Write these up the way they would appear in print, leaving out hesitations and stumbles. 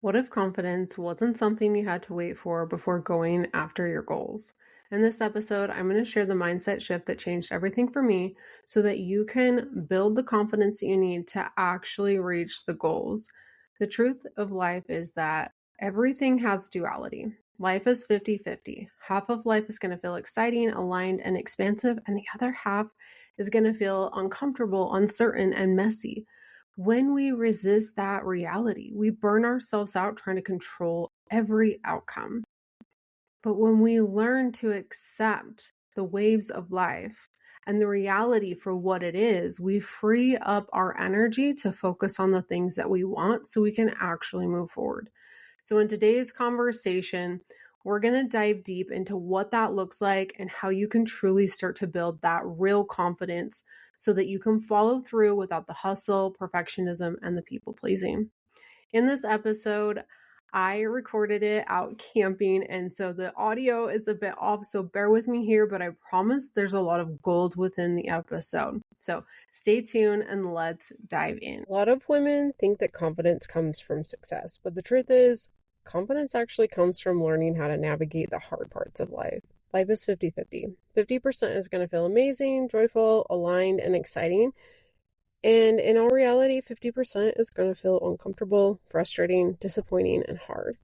What if confidence wasn't something you had to wait for before going after your goals? In this episode, I'm going to share the mindset shift that changed everything for me so that you can build the confidence that you need to actually reach the goals. The truth of life is that everything has duality. Life is 50-50. Half of life is going to feel exciting, aligned, and expansive, and the other half is going to feel uncomfortable, uncertain, and messy. When we resist that reality, we burn ourselves out trying to control every outcome. But when we learn to accept the waves of life and the reality for what it is, we free up our energy to focus on the things that we want so we can actually move forward. So, in today's conversation, we're going to dive deep into what that looks like and how you can truly start to build that real confidence so that you can follow through without the hustle, perfectionism, and the people pleasing. In this episode, I recorded it out camping, and so the audio is a bit off, so bear with me here, but I promise there's a lot of gold within the episode. So stay tuned and let's dive in. A lot of women think that confidence comes from success, but the truth is, confidence actually comes from learning how to navigate the hard parts of life. Life is 50-50. 50% is going to feel amazing, joyful, aligned, and exciting. And in all reality, 50% is going to feel uncomfortable, frustrating, disappointing, and hard.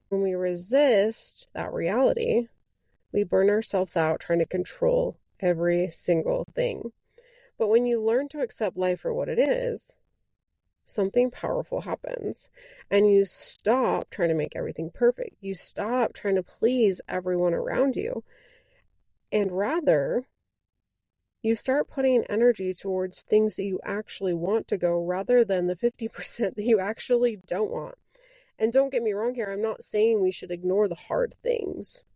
When we resist that reality, we burn ourselves out trying to control every single thing. But when you learn to accept life for what it is, something powerful happens, and you stop trying to make everything perfect. You stop trying to please everyone around you, and rather you start putting energy towards things that you actually want to go rather than the 50% that you actually don't want. And don't get me wrong here, I'm not saying we should ignore the hard things,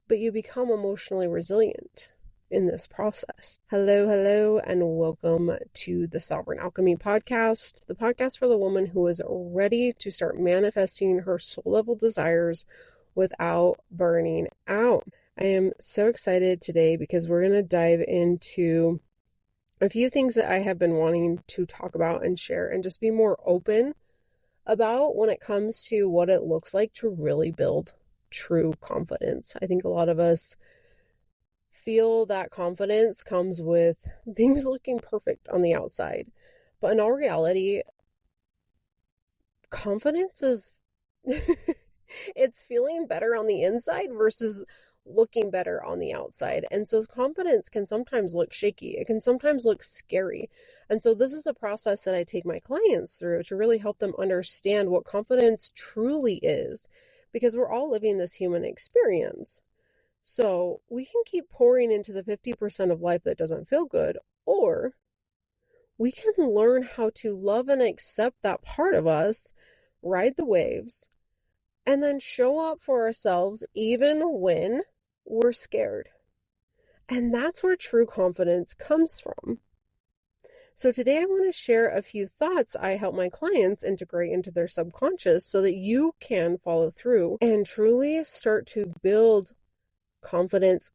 but you become emotionally resilient in this process. Hello, and welcome to the Sovereign Alchemy podcast, the podcast for the woman who is ready to start manifesting her soul level desires without burning out. I am so excited today because we're going to dive into a few things that I have been wanting to talk about and share and just be more open about when it comes to what it looks like to really build true confidence. I think a lot of us feel that confidence comes with things looking perfect on the outside. But in all reality, confidence is it's feeling better on the inside versus looking better on the outside. And so confidence can sometimes look shaky. It can sometimes look scary. And so this is a process that I take my clients through to really help them understand what confidence truly is, because we're all living this human experience. So we can keep pouring into the 50% of life that doesn't feel good, or we can learn how to love and accept that part of us, ride the waves, and then show up for ourselves even when we're scared. And that's where true confidence comes from. So today I want to share a few thoughts I help my clients integrate into their subconscious so that you can follow through and truly start to build confidence,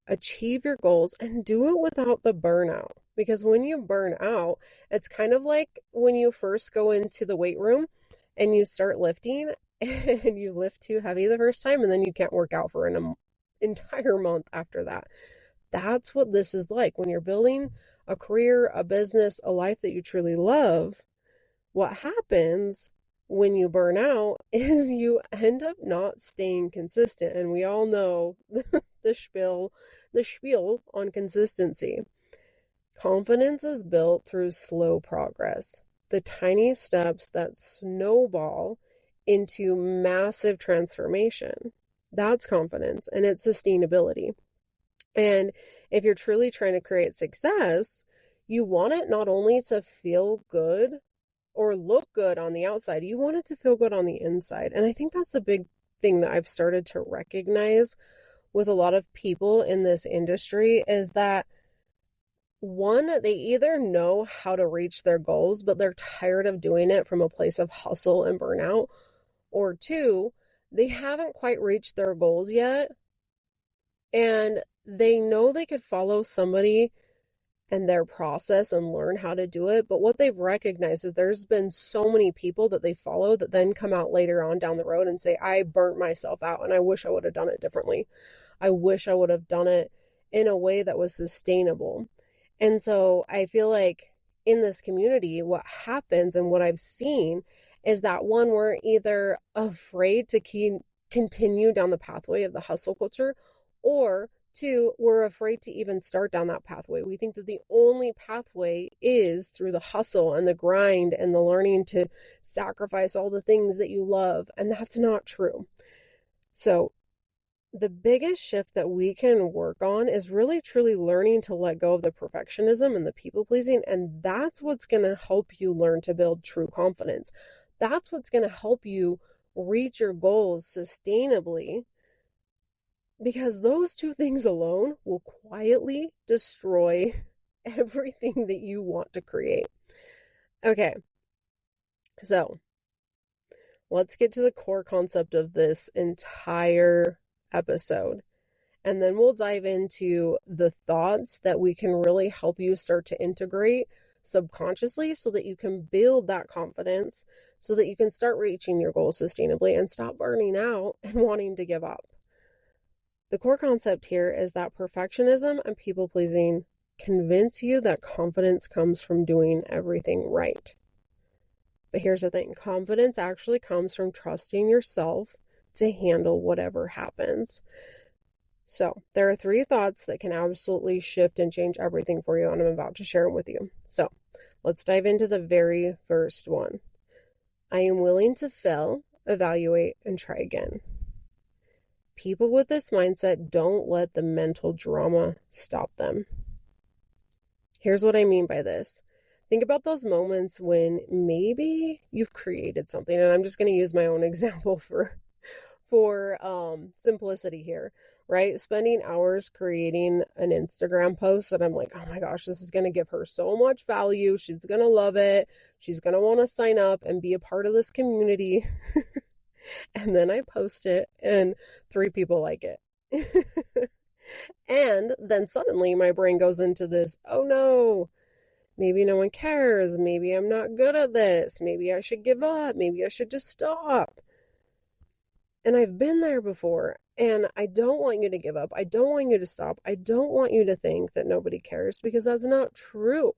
achieve your goals, and do it without the burnout. Because when you burn out, it's kind of like when you first go into the weight room and you start lifting and you lift too heavy the first time and then you can't work out for an entire month after that. That's what this is like. When you're building a career, a business, a life that you truly love, what happens when you burn out is you end up not staying consistent. And we all know the spiel on consistency. Confidence is built through slow progress, the tiny steps that snowball into massive transformation. That's confidence, and it's sustainability. And if you're truly trying to create success, you want it not only to feel good or look good on the outside, you want it to feel good on the inside. And I think that's a big thing that I've started to recognize with a lot of people in this industry is that, one, they either know how to reach their goals, but they're tired of doing it from a place of hustle and burnout, or two, they haven't quite reached their goals yet, and they know they could follow somebody and their process and learn how to do it. But what they've recognized is there's been so many people that they follow that then come out later on down the road and say, I burnt myself out and I wish I would have done it differently. I wish I would have done it in a way that was sustainable. And so I feel like in this community, what happens and what I've seen is that one, we're either afraid to continue down the pathway of the hustle culture, or two, we're afraid to even start down that pathway. We think that the only pathway is through the hustle and the grind and the learning to sacrifice all the things that you love. And that's not true. So the biggest shift that we can work on is really truly learning to let go of the perfectionism and the people pleasing. And that's what's going to help you learn to build true confidence. That's what's going to help you reach your goals sustainably, because those two things alone will quietly destroy everything that you want to create. Okay, so let's get to the core concept of this entire episode. And then we'll dive into the thoughts that we can really help you start to integrate subconsciously so that you can build that confidence, so that you can start reaching your goals sustainably and stop burning out and wanting to give up. The core concept here is that perfectionism and people pleasing convince you that confidence comes from doing everything right. But here's the thing, confidence actually comes from trusting yourself to handle whatever happens. So there are 3 thoughts that can absolutely shift and change everything for you, and I'm about to share them with you. So let's dive into the very first one. I am willing to fail, evaluate, and try again. People with this mindset don't let the mental drama stop them. Here's what I mean by this. Think about those moments when maybe you've created something, and I'm just going to use my own example for simplicity here, right? Spending hours creating an Instagram post that I'm like, oh my gosh, this is going to give her so much value. She's going to love it. She's going to want to sign up and be a part of this community. And then I post it and 3 people like it. And then suddenly my brain goes into this, oh no, maybe no one cares. Maybe I'm not good at this. Maybe I should give up. Maybe I should just stop. And I've been there before, and I don't want you to give up. I don't want you to stop. I don't want you to think that nobody cares, because that's not true.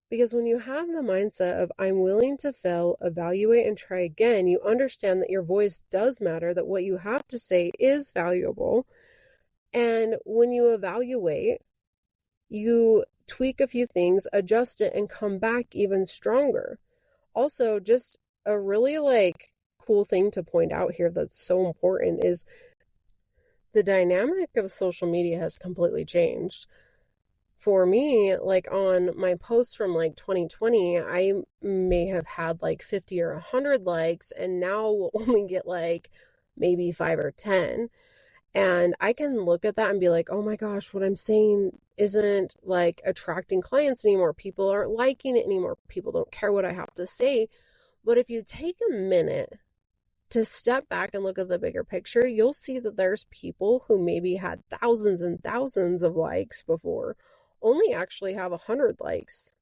Because when you have the mindset of I'm willing to fail, evaluate, and try again, you understand that your voice does matter, that what you have to say is valuable. And when you evaluate, you tweak a few things, adjust it, and come back even stronger. Also, just a really cool thing to point out here that's so important is the dynamic of social media has completely changed. For me, on my posts from 2020, I may have had 50 or 100 likes, and now we'll only get maybe 5 or 10. And I can look at that and be like, oh my gosh, what I'm saying isn't attracting clients anymore. People aren't liking it anymore. People don't care what I have to say. But if you take a minute to step back and look at the bigger picture, you'll see that there's people who maybe had thousands and thousands of likes before only actually have 100 likes.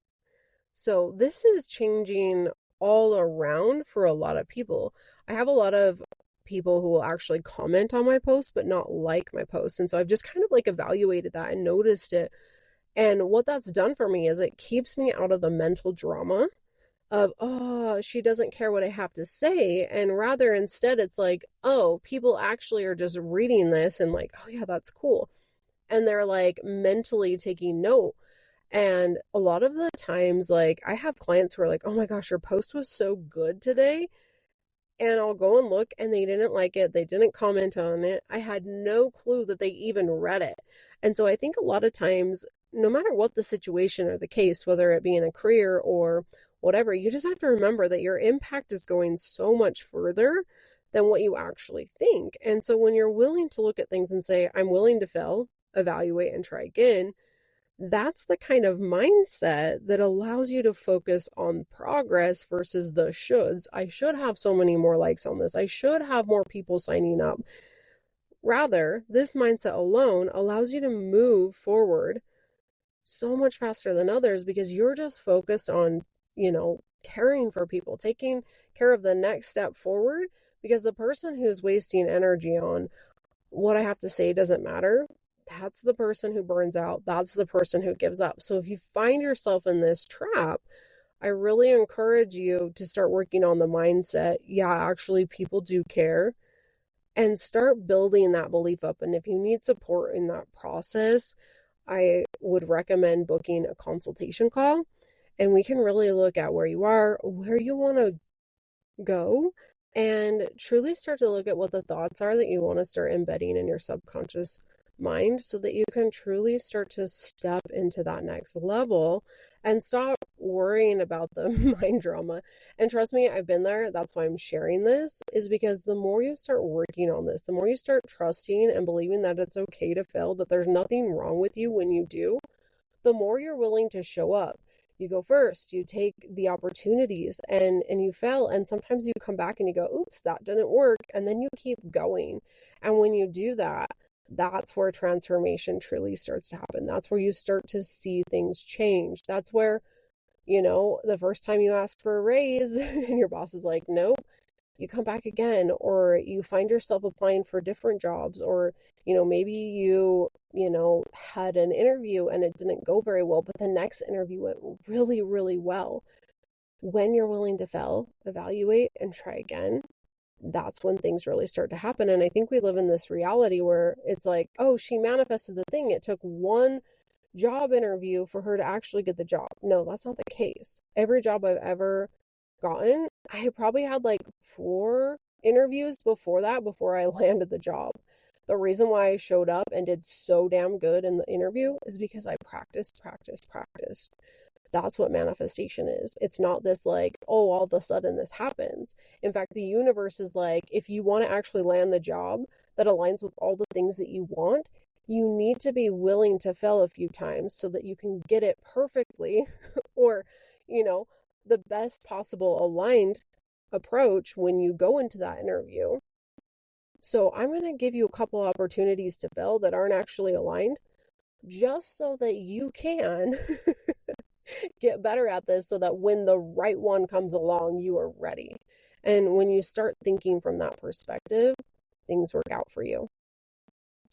So this is changing all around for a lot of people. I have a lot of people who will actually comment on my posts but not like my posts, and so I've just kind of evaluated that and noticed it. And what that's done for me is it keeps me out of the mental drama of, oh, she doesn't care what I have to say, and rather instead it's oh, people actually are just reading this and oh yeah, that's cool, and they're mentally taking note. And a lot of the times I have clients who are oh my gosh, your post was so good today, and I'll go and look and they didn't like it, they didn't comment on it, I had no clue that they even read it. And so I think a lot of times, no matter what the situation or the case, whether it be in a career or whatever, you just have to remember that your impact is going so much further than what you actually think. And so when you're willing to look at things and say, I'm willing to fail, evaluate, and try again, that's the kind of mindset that allows you to focus on progress versus the shoulds. I should have so many more likes on this. I should have more people signing up. Rather, this mindset alone allows you to move forward so much faster than others because you're just focused on, caring for people, taking care of the next step forward. Because the person who's wasting energy on what I have to say doesn't matter, that's the person who burns out. That's the person who gives up. So if you find yourself in this trap, I really encourage you to start working on the mindset. Yeah, actually, people do care, and start building that belief up. And if you need support in that process, I would recommend booking a consultation call, and we can really look at where you are, where you want to go, and truly start to look at what the thoughts are that you want to start embedding in your subconscious mind so that you can truly start to step into that next level and stop worrying about the mind drama. And trust me, I've been there. That's why I'm sharing this, is because the more you start working on this, the more you start trusting and believing that it's okay to fail, that there's nothing wrong with you when you do, the more you're willing to show up. You go first, you take the opportunities, and you fail, and sometimes you come back and you go, oops, that didn't work, and then you keep going. And when you do that, that's where transformation truly starts to happen. That's where you start to see things change. That's where, the first time you ask for a raise and your boss is like, nope, you come back again, or you find yourself applying for different jobs, or maybe you had an interview and it didn't go very well, but the next interview went really, really well. When you're willing to fail, evaluate, and try again, that's when things really start to happen. And I think we live in this reality where it's like, oh, she manifested the thing, it took one job interview for her to actually get the job. No, that's not the case. Every job I've ever gotten, I probably had like 4 interviews before that, before I landed the job. The reason why I showed up and did so damn good in the interview is because I practiced, practiced, practiced. That's what manifestation is. It's not this like, oh, all of a sudden this happens. In fact, the universe is like, if you want to actually land the job that aligns with all the things that you want, you need to be willing to fail a few times so that you can get it perfectly or, the best possible aligned approach when you go into that interview. So I'm going to give you a couple opportunities to fail that aren't actually aligned, just so that you can get better at this, so that when the right one comes along, you are ready. And when you start thinking from that perspective, things work out for you.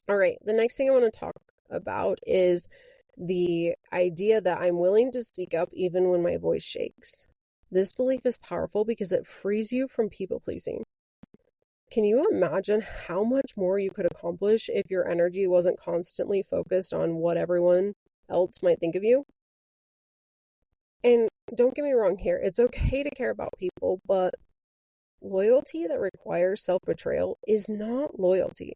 All right, the next thing I want to talk about is the idea that I'm willing to speak up even when my voice shakes. This belief is powerful because it frees you from people pleasing. Can you imagine how much more you could accomplish if your energy wasn't constantly focused on what everyone else might think of you? And don't get me wrong here, it's okay to care about people, but loyalty that requires self-betrayal is not loyalty.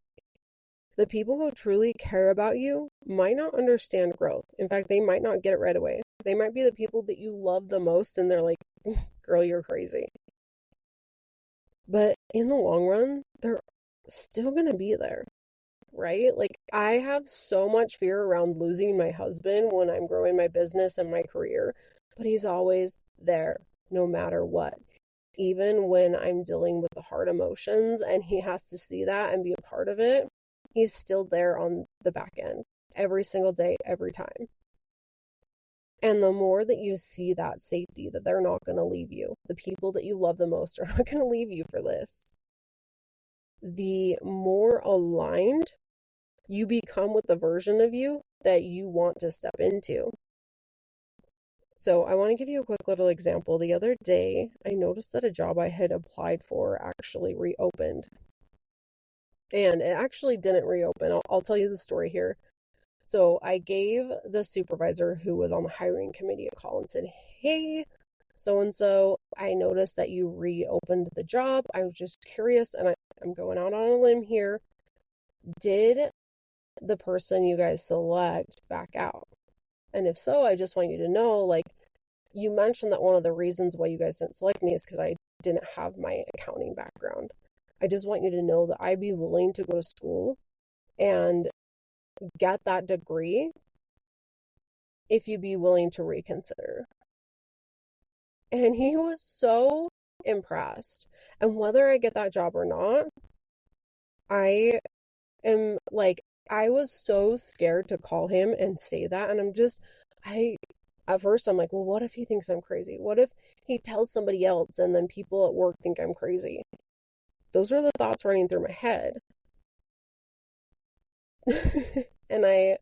The people who truly care about you might not understand growth. In fact, they might not get it right away. They might be the people that you love the most, and they're like, girl, you're crazy. But in the long run, they're still going to be there, right? Like, I have so much fear around losing my husband when I'm growing my business and my career, but he's always there no matter what. Even when I'm dealing with the hard emotions and he has to see that and be a part of it, he's still there on the back end every single day, every time. And the more that you see that safety, that they're not going to leave you, the people that you love the most are not going to leave you for this, the more aligned you become with the version of you that you want to step into. So I want to give you a quick little example. The other day, I noticed that a job I had applied for actually reopened. And it actually didn't reopen. I'll tell you the story here. So I gave the supervisor who was on the hiring committee a call and said, hey, so and so, I noticed that you reopened the job. I was just curious, and I'm going out on a limb here. Did the person you guys select back out? And if so, I just want you to know, like, you mentioned that one of the reasons why you guys didn't select me is because I didn't have my accounting background. I just want you to know that I'd be willing to go to school and get that degree if you'd be willing to reconsider. And he was so impressed. And whether I get that job or not, I am like, I was so scared to call him and say that. And I'm just I, at first, I'm like, well, what if he thinks I'm crazy? What if he tells somebody else and then people at work think I'm crazy? Those are the thoughts running through my head. And I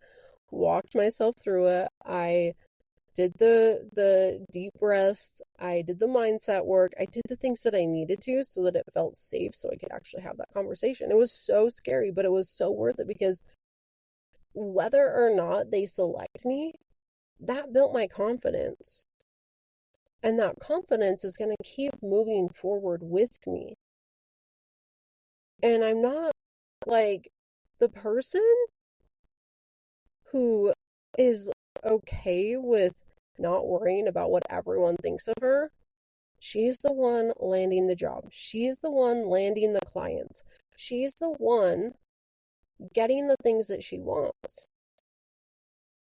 walked myself through it. I did the deep breaths. I did the mindset work. I did the things that I needed to so that it felt safe so I could actually have that conversation. It was so scary, but it was so worth it because whether or not they select me, that built my confidence. And that confidence is going to keep moving forward with me. And I'm not like the person who is okay with not worrying about what everyone thinks of her. She's the one landing the job. She's the one landing the clients. She's the one getting the things that she wants.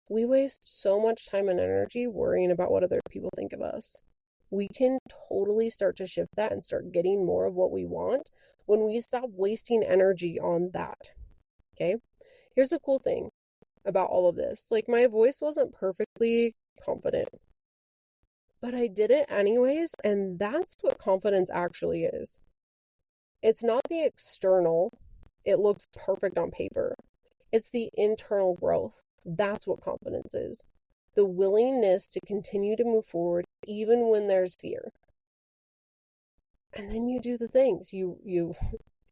We waste so much time and energy worrying about what other people think of us. We can totally start to shift that and start getting more of what we want when we stop wasting energy on that. Okay? Here's the cool thing about all of this. Like, my voice wasn't perfectly confident, but I did it anyways, and that's what confidence actually is. It's not the external, it looks perfect on paper. It's the internal growth. That's what confidence is. The willingness to continue to move forward even when there's fear. And then you do the things. You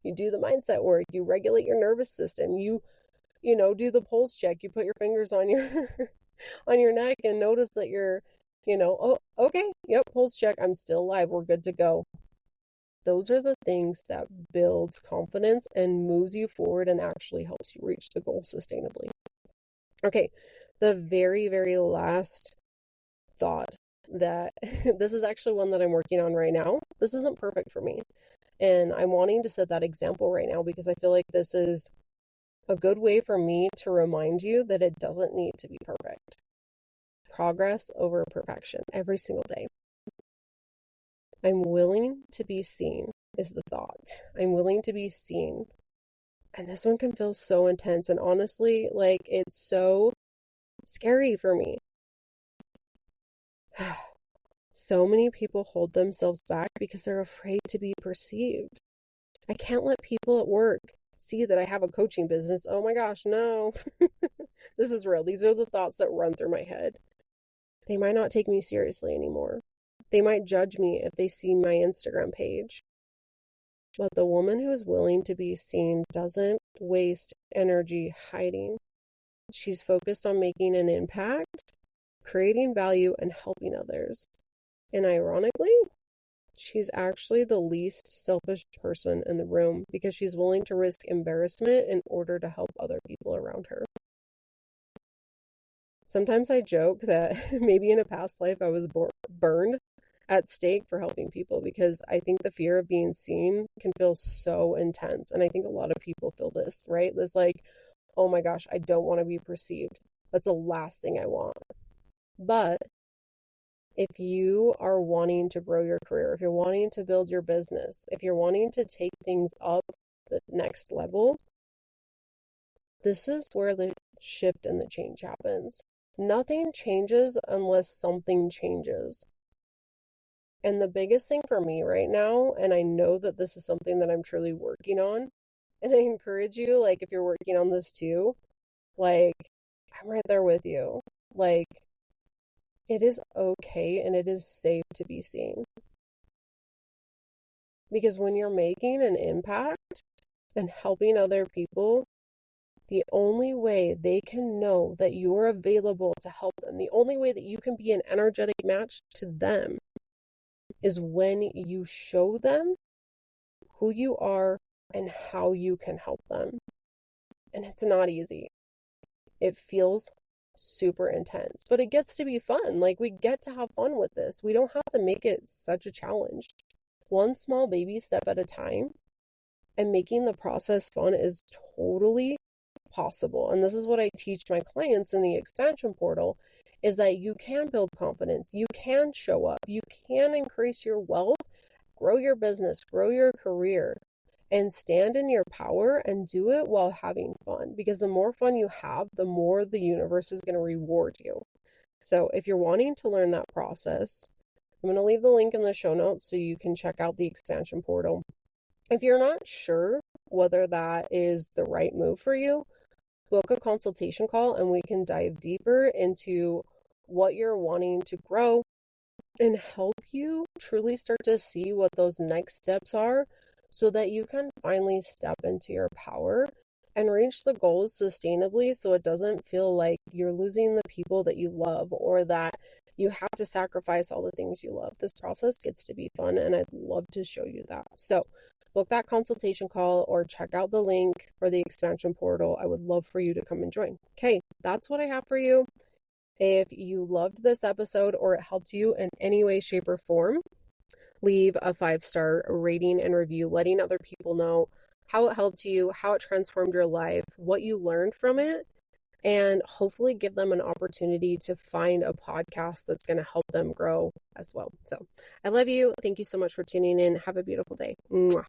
do the mindset work, you regulate your nervous system, do the pulse check, you put your fingers on your on your neck and notice that you're, oh, okay, yep, pulse check, I'm still alive, we're good to go. Those are the things that builds confidence and moves you forward and actually helps you reach the goal sustainably. Okay, the very, very last thought that this is actually one that I'm working on right now. This isn't perfect for me. And I'm wanting to set that example right now because I feel like this is a good way for me to remind you that it doesn't need to be perfect. Progress over perfection every single day. I'm willing to be seen is the thought. I'm willing to be seen. And this one can feel so intense. And honestly, like, it's so scary for me. So many people hold themselves back because they're afraid to be perceived. I can't let people at work see that I have a coaching business. Oh my gosh, no. This is real. These are the thoughts that run through my head. They might not take me seriously anymore. They might judge me if they see my Instagram page. But the woman who is willing to be seen doesn't waste energy hiding. She's focused on making an impact, creating value, and helping others. And ironically, she's actually the least selfish person in the room because she's willing to risk embarrassment in order to help other people around her. Sometimes I joke that maybe in a past life I was burned at stake for helping people because I think the fear of being seen can feel so intense. And I think a lot of people feel this, right? This, like, oh my gosh, I don't want to be perceived. That's the last thing I want. But if you are wanting to grow your career, if you're wanting to build your business, if you're wanting to take things up the next level, this is where the shift and the change happens. Nothing changes unless something changes. And the biggest thing for me right now, and I know that this is something that I'm truly working on, and I encourage you, like, if you're working on this too, like, I'm right there with you. Like, it is okay and it is safe to be seen. Because when you're making an impact and helping other people, the only way they can know that you're available to help them, the only way that you can be an energetic match to them is when you show them who you are and how you can help them. And it's not easy. It feels super intense, but it gets to be fun. Like, we get to have fun with this. We don't have to make it such a challenge. One small baby step at a time, and making the process fun is totally possible. And this is what I teach my clients in the expansion portal is that you can build confidence, you can show up, you can increase your wealth, grow your business, grow your career, and stand in your power and do it while having fun. Because the more fun you have, the more the universe is going to reward you. So if you're wanting to learn that process, I'm going to leave the link in the show notes so you can check out the expansion portal. If you're not sure whether that is the right move for you, book a consultation call and we can dive deeper into what you're wanting to grow and help you truly start to see what those next steps are so that you can finally step into your power and reach the goals sustainably so it doesn't feel like you're losing the people that you love or that you have to sacrifice all the things you love. This process gets to be fun and I'd love to show you that. So book that consultation call or check out the link for the expansion portal. I would love for you to come and join. Okay, that's what I have for you. If you loved this episode or it helped you in any way, shape, or form, leave a 5-star rating and review, letting other people know how it helped you, how it transformed your life, what you learned from it, and hopefully give them an opportunity to find a podcast that's going to help them grow as well. So I love you. Thank you so much for tuning in. Have a beautiful day. Mwah.